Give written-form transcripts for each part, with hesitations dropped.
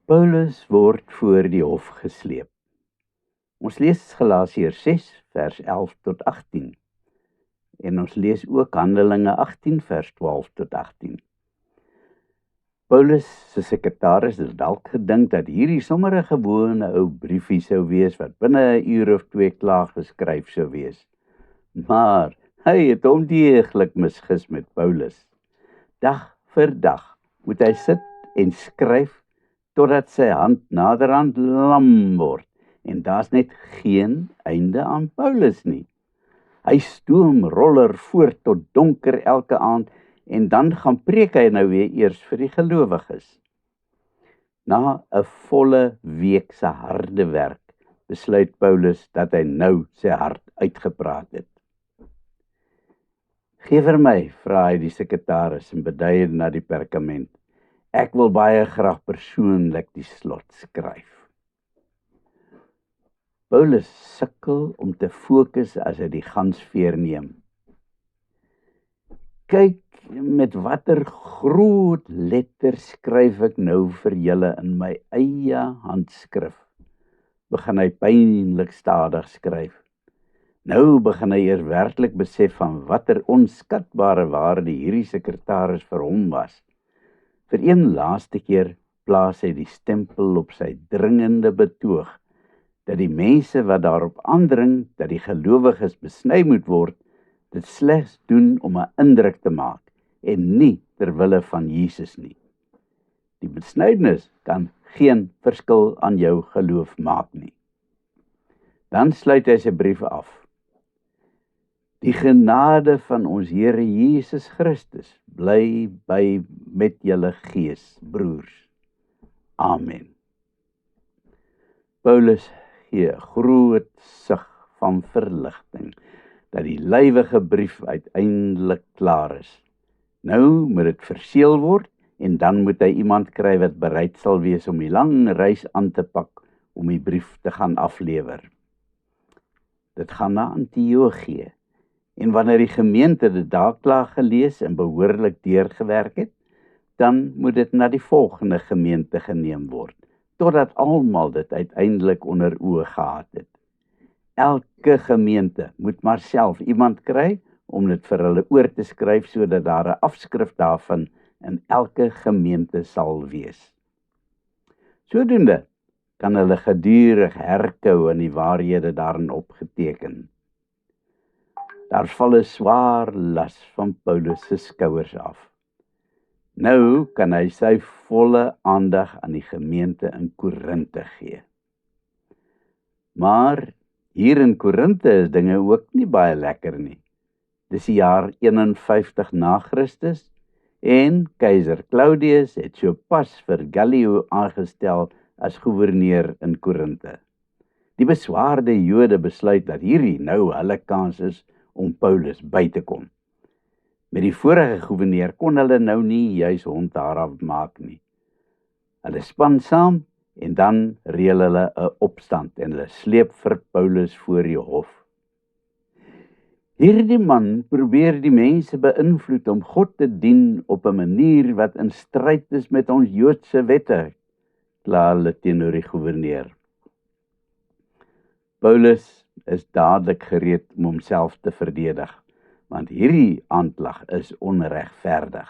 Paulus word voor die hof gesleep. Ons lees Galasiërs 6 vers 11 tot 18. En ons lees ook Handelinge 18 vers 12 tot 18. Paulus se sekretaris het dalk gedink dat hierdie sommer 'n gewone ou briefie sou wees wat binne 'n uur of 2 klaar geskryf sou wees. Maar hy het hom deeglik misgis met Paulus. Dag vir dag moet hy sit en skryf totdat sy hand naderhand lam word en daar's net geen einde aan Paulus nie. Hy stoom roller voort tot donker elke aand en dan gaan preek hy nou weer eers vir die gelowiges. Na 'n volle week se harde werk besluit Paulus dat hy nou sy hart uitgepraat het. Gee vir my, vra hy die sekretaris en bedui na die perkament. Ek wil baie graag persoonlik die slot skryf. Paulus sukkel om te fokus as hy die gansveer neem. Kyk met watter groot letters skryf ek nou vir julle in my eie handskrif. Begin hy pynlik stadig skryf. Nou begin hy eers werklik besef van watter onskatbare waarde hierdie sekretaris vir hom was. Vir een laaste keer plaas hy die stempel op sy dringende betoog, dat die mense wat daarop aandring dat die gelowiges besny moet word, dit slegs doen om 'n indruk te maak en nie ter wille van Jesus nie. Die besnydenis kan geen verskil aan jou geloof maak nie. Dan sluit hy sy brief af. Die genade van ons Here Jesus Christus bly by met julle gees, broers. Amen. Paulus gee 'n groot sug van verligting dat die lywige brief uiteindelik klaar is. Nou moet dit verseël word en dan moet hy iemand kry wat bereid sal wees om die lang reis aan te pak om die brief te gaan aflewer. Dit gaan na Antiochië. En wanneer die gemeente dit daar klaar gelees en behoorlik deurgewerk het, dan moet dit na die volgende gemeente geneem word, totdat almal dit uiteindelik onder oë gehad het. Elke gemeente moet maar self iemand kry om dit vir hulle oor te skryf sodat daar 'n afskrif daarvan in elke gemeente sal wees. Sodoende kan hulle gedurig herkou aan die waarhede daarin opgeteken. Daar val 'n swaar las van Paulus se skouers af. Nou kan hy sy volle aandag aan die gemeente in Korinthe gee. Maar hier in Korinthe is dinge ook nie baie lekker nie. Dis die jaar 51 na Christus en keiser Claudius het sopas vir Gallio aangestel as goewerneur in Korinthe. Die beswaarde Jode besluit dat hierdie nou hulle kans is om Paulus by te kom. Met die vorige goewerneur kon hulle nou nie juis hond daaraf maak nie. Hulle span saam en dan reël hulle 'n opstand en hulle sleep vir Paulus voor die hof. Hierdie man probeer die mense beïnvloed om God te dien op 'n manier wat in stryd is met ons Joodse wette, kla hulle teenoor die goewerneur. Paulus is dadelik gereed om homself te verdedig, want hierdie aanklag is onregverdig.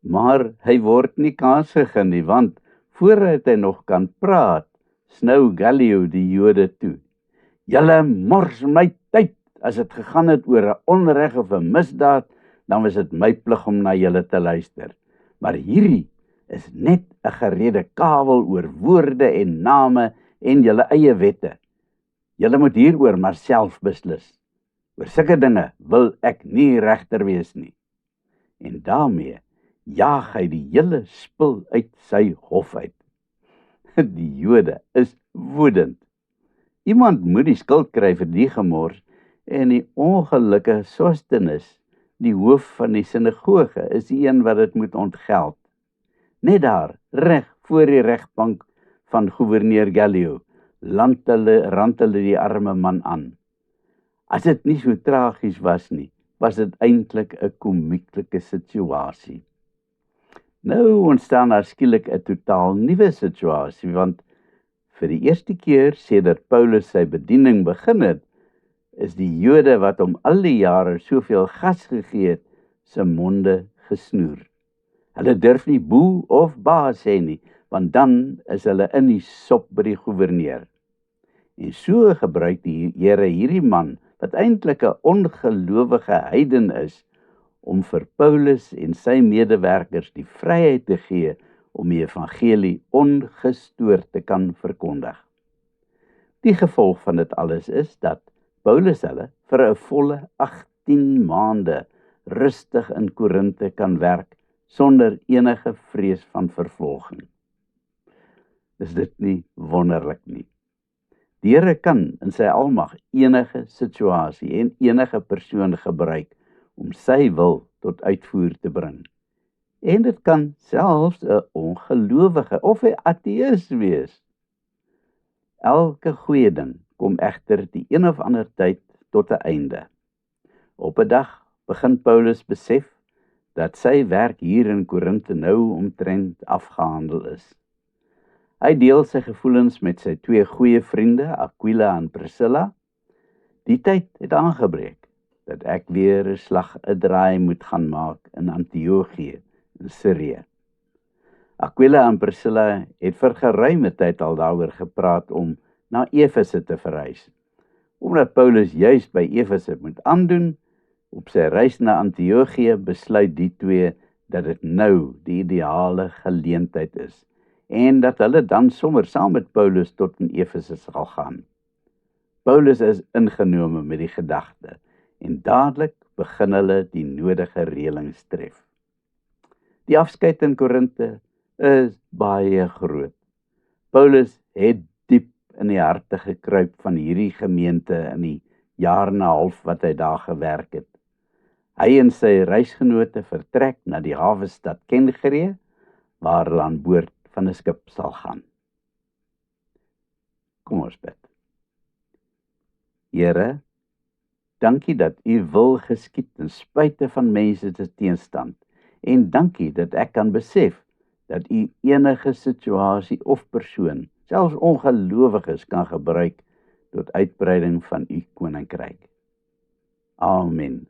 Maar hy word nie kans gegee nie, want voordat hy nog kan praat, snou Gallio die Jode toe. Julle mors my tyd, as dit gegaan het oor 'n onreg of 'n misdaad, dan was dit my plig om na julle te luister. Maar hierdie is net 'n gerede kabel oor woorde en name en julle eie wette. Julle moet hieroor maar self beslis. Oor sulke dinge wil ek nie regter wees nie. En daarmee jaag hy die hele spul uit sy hof uit. Die Jode is woedend. Iemand moet die skuld kry vir die gemors en die ongelukkige Sostenes, die hoof van die sinagoge, is die een wat dit moet ontgeld. Net daar, reg voor die regbank van goewerneur Gallio, rand hulle die arme man aan. As dit nie so tragies was nie, was dit eintlik 'n komieklike situasie. Nou ontstaan daar skielik 'n totaal nuwe situasie, want vir die eerste keer sedert Paulus sy bediening begin het, is die Jode wat hom al die jare soveel gas gegee het, se monde gesnoer. Hulle durf nie boe of ba sê nie, want dan is hulle in die sop by die goewerneur. En so gebruik die Here hierdie man, wat eintlik 'n ongelowige heiden is, om vir Paulus en sy medewerkers die vryheid te gee om die evangelie ongestoord te kan verkondig. Die gevolg van dit alles is dat Paulus hulle vir 'n volle 18 maande rustig in Korinthe kan werk sonder enige vrees van vervolging. Is dit nie wonderlik nie? Die Here kan in sy almag enige situasie en enige persoon gebruik om sy wil tot uitvoer te bring. En dit kan selfs 'n ongelowige of 'n ateïs wees. Elke goeie ding kom egter die een of ander tyd tot 'n einde. Op 'n dag begin Paulus besef dat sy werk hier in Korinthe nou omtrent afgehandel is. Hy deel sy gevoelens met sy twee goeie vriende, Aquila en Priscilla. Die tyd het aangebreek dat ek weer 'n draai moet gaan maak in Antiochië in Sirië. Aquila en Priscilla het vir geruime tyd al daaroor gepraat om na Efese te verhuis. Omdat Paulus juis by Efese moet aandoen, op sy reis na Antiochië besluit die twee dat dit nou die ideale geleentheid is en dat hulle dan sommer saam met Paulus tot in Efese sal gaan. Paulus is ingenome met die gedagte en dadelik begin hulle die nodige reëlings tref. Die afskeid in Korinthe is baie groot. Paulus het diep in die harte gekruip van hierdie gemeente in die jaar en 'n half wat hy daar gewerk het. Hy en sy reisgenote vertrek na die hawestad Kenkree, waar hulle aan boord van 'n skip sal gaan. Kom ons bid. Here, dankie dat u wil geskied ten spyte van mense se teenstand, en dankie dat ek kan besef dat u enige situasie of persoon, selfs ongelowiges, kan gebruik tot uitbreiding van u koninkryk. Amen.